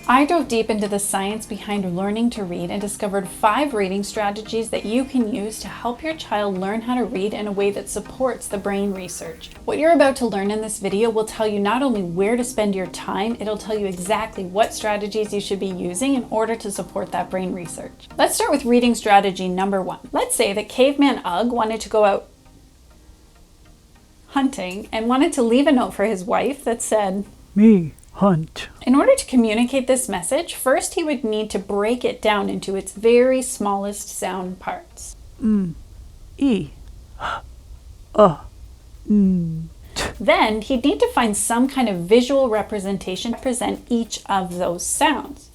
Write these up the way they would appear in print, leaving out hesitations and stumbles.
I dove deep into the science behind learning to read and discovered 5 reading strategies that you can use to help your child learn how to read in a way that supports the brain research. What you're about to learn in this video will tell you not only where to spend your time, it'll tell you exactly what strategies you should be using in order to support that brain research. Let's start with reading strategy number 1. Let's say that Caveman UGG wanted to go out hunting and wanted to leave a note for his wife that said, "Me hunt." In order to communicate this message, first he would need to break it down into its very smallest sound parts. E. Then he'd need to find some kind of visual representation to represent each of those sounds.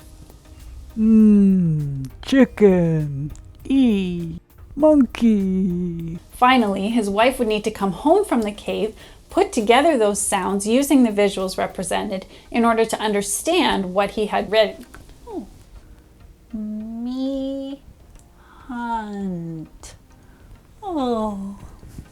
Chicken. E. Monkey. Finally, his wife would need to come home from the cave, put together those sounds using the visuals represented in order to understand what he had read. Me hunt.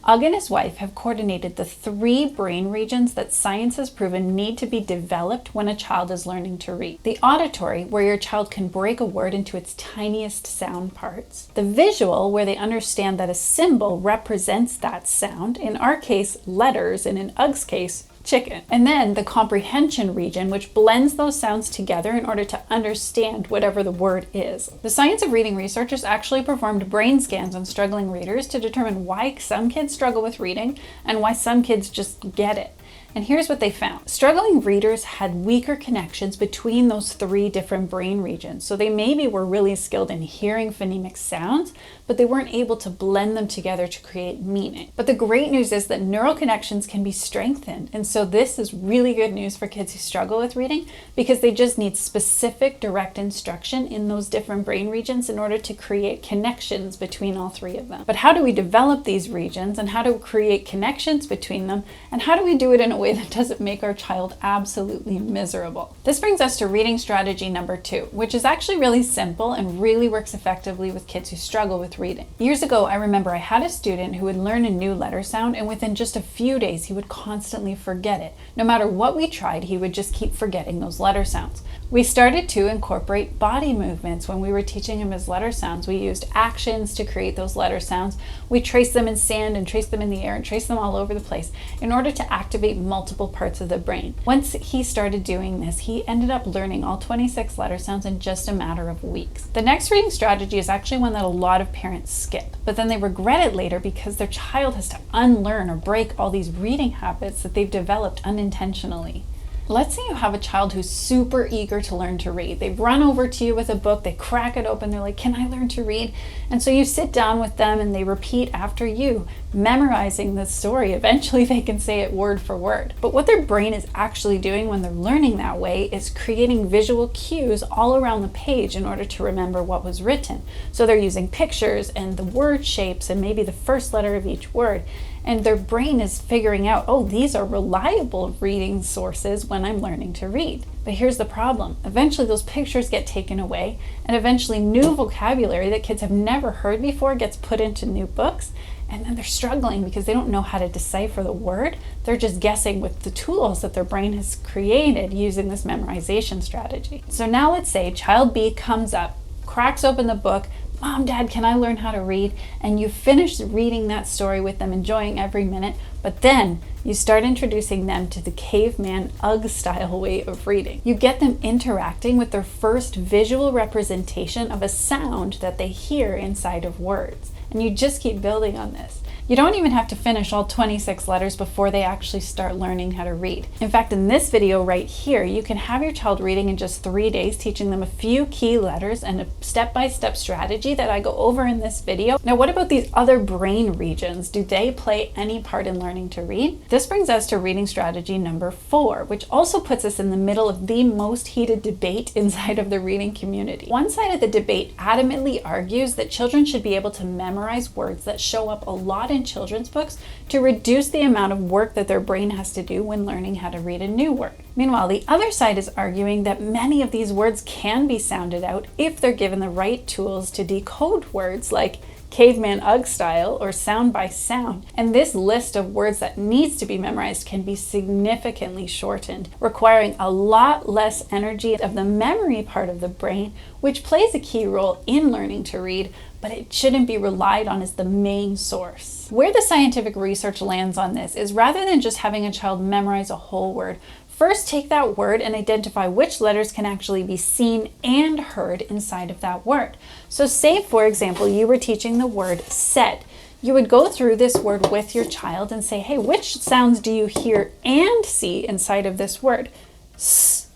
UGG and his wife have coordinated the 3 brain regions that science has proven need to be developed when a child is learning to read. The auditory, where your child can break a word into its tiniest sound parts. The visual, where they understand that a symbol represents that sound, in our case, letters, and in UGG's case, chicken. And then the comprehension region, which blends those sounds together in order to understand whatever the word is. The Science of Reading researchers actually performed brain scans on struggling readers to determine why some kids struggle with reading and why some kids just get it. And here's what they found. Struggling readers had weaker connections between those 3 different brain regions. So they maybe were really skilled in hearing phonemic sounds, but they weren't able to blend them together to create meaning. But the great news is that neural connections can be strengthened. And so this is really good news for kids who struggle with reading because they just need specific direct instruction in those different brain regions in order to create connections between all 3 of them. But how do we develop these regions, and how do we create connections between them, and how do we do it in a way that doesn't make our child absolutely miserable? This brings us to reading strategy number 2, which is actually really simple and really works effectively with kids who struggle with reading. Years ago, I remember I had a student who would learn a new letter sound, and within just a few days, he would constantly forget it. No matter what we tried, he would just keep forgetting those letter sounds. We started to incorporate body movements when we were teaching him his letter sounds. We used actions to create those letter sounds. We traced them in sand and traced them in the air and traced them all over the place in order to activate multiple parts of the brain. Once he started doing this, he ended up learning all 26 letter sounds in just a matter of weeks. The next reading strategy is actually one that a lot of parents skip, but then they regret it later because their child has to unlearn or break all these reading habits that they've developed unintentionally. Let's say you have a child who's super eager to learn to read. They run over to you with a book, they crack it open, they're like, "Can I learn to read?" And so you sit down with them and they repeat after you, memorizing the story. Eventually they can say it word for word. But what their brain is actually doing when they're learning that way is creating visual cues all around the page in order to remember what was written. So they're using pictures and the word shapes and maybe the first letter of each word. And their brain is figuring out, oh, these are reliable reading sources when I'm learning to read. But here's the problem. Eventually those pictures get taken away, and eventually new vocabulary that kids have never heard before gets put into new books, and then they're struggling because they don't know how to decipher the word. They're just guessing with the tools that their brain has created using this memorization strategy. So now let's say child B comes up, cracks open the book, "Mom, Dad, can I learn how to read?" And you finish reading that story with them, enjoying every minute, but then you start introducing them to the Caveman UGG style way of reading. You get them interacting with their first visual representation of a sound that they hear inside of words. And you just keep building on this. You don't even have to finish all 26 letters before they actually start learning how to read. In fact, in this video right here, you can have your child reading in just 3 days, teaching them a few key letters and a step-by-step strategy that I go over in this video. Now, what about these other brain regions? Do they play any part in learning to read? This brings us to reading strategy number 4, which also puts us in the middle of the most heated debate inside of the reading community. One side of the debate adamantly argues that children should be able to memorize words that show up a lot in children's books to reduce the amount of work that their brain has to do when learning how to read a new word. Meanwhile, the other side is arguing that many of these words can be sounded out if they're given the right tools to decode words like Caveman UGG style, or sound by sound, and this list of words that needs to be memorized can be significantly shortened, requiring a lot less energy of the memory part of the brain, which plays a key role in learning to read, but it shouldn't be relied on as the main source. Where the scientific research lands on this is, rather than just having a child memorize a whole word, first take that word and identify which letters can actually be seen and heard inside of that word. So say, for example, you were teaching the word said. You would go through this word with your child and say, hey, which sounds do you hear and see inside of this word? S,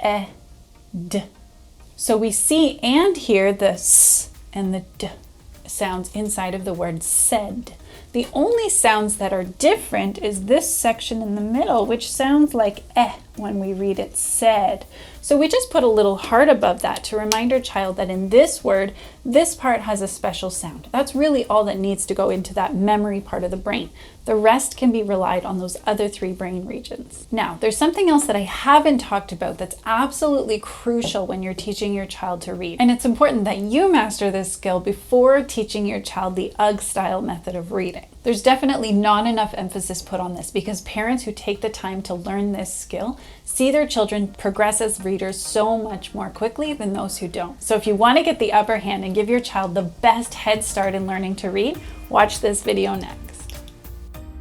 e, d. So we see and hear the s and the d sounds inside of the word said. The only sounds that are different is this section in the middle, which sounds like eh when we read it said. So we just put a little heart above that to remind our child that in this word, this part has a special sound. That's really all that needs to go into that memory part of the brain. The rest can be relied on those other 3 brain regions. Now, there's something else that I haven't talked about that's absolutely crucial when you're teaching your child to read. And it's important that you master this skill before teaching your child the UGG style method of reading. There's definitely not enough emphasis put on this because parents who take the time to learn this skill see their children progress as readers so much more quickly than those who don't. So if you want to get the upper hand and give your child the best head start in learning to read, watch this video next.